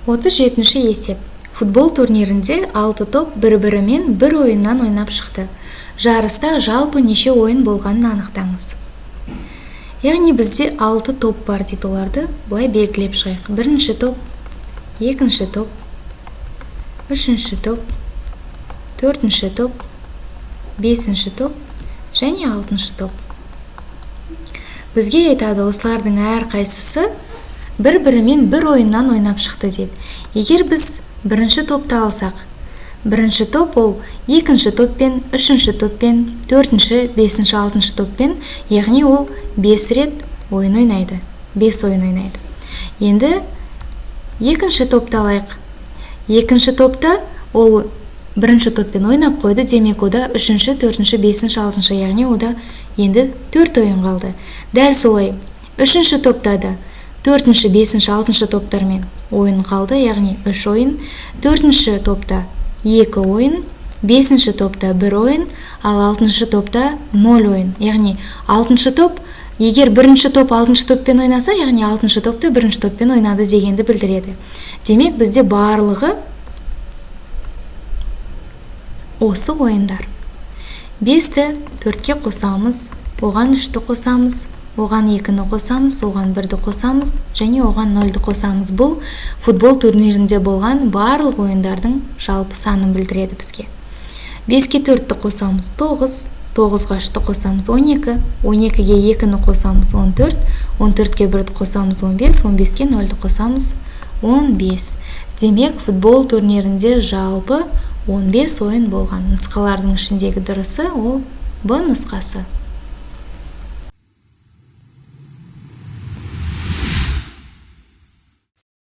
37-ші есеп. Футбол турнирінде 6 топ бір-бірімен бір ойыннан ойнап шықты. Жарыста жалпы неше ойын болғанын анықтаңыз. Яғни бізде 6 топ бар дейді, оларды былай белгілеп шығайық. Бірінші топ, екінші топ, үшінші топ, төртінші топ, бесінші топ және алтыншы топ. Бізге айтады, осылардың әрқайсысы бір-бірімен бір ойыннан ойнап шықты дейді. Егер біз бірінші топты алсақ, бірінші топ ол екінші топпен, үшінші топпен, төртінші, бесінші, алтыншы топпен, яғни ол 5 рет ойын ойнайды, 5 ойын ойнайды. Енді екінші топты алайық. Екінші топта ол бірінші топпен ойнап қойды, демек ода үшінші, төртінші, бесінші, алтыншы, яғни ода енді 4 ойын қалды. Дәл солай, үшінші топта да төртінші, бесінші, алтыншы топтармен ойын қалды, яғни 3 ойын. Төртінші топта 2 ойын, бесінші топта 1 ойын, ал алтыншы топта 0 ойын. Яғни алтыншы топ, егер бірінші топ алтыншы топпен ойнаса, яғни алтыншы топты бірінші топпен ойнады дегенді білдіреді. Демек бізде барлығы осы ойындар. 5-ті 4-ке қосамыз, оған 3-ті қосамыз, оған 2-ні қосамыз, оған 1-ді қосамыз және оған 0-ді қосамыз. Бұл футбол турнирінде болған барлық ойындардың жалпы санын білдіреді бізге. 5-ке 4-ті қосамыз 9, 9-ға 3-ті қосамыз 12, 12-ге 2-ні қосамыз 14, 14-ке 1-ді қосамыз 15, 15-ке 0-ді қосамыз 15. Демек, футбол турнирінде жалпы 15 ойын болған. Нұсқалардың ішіндегі дұрысы ол Б нұсқасы.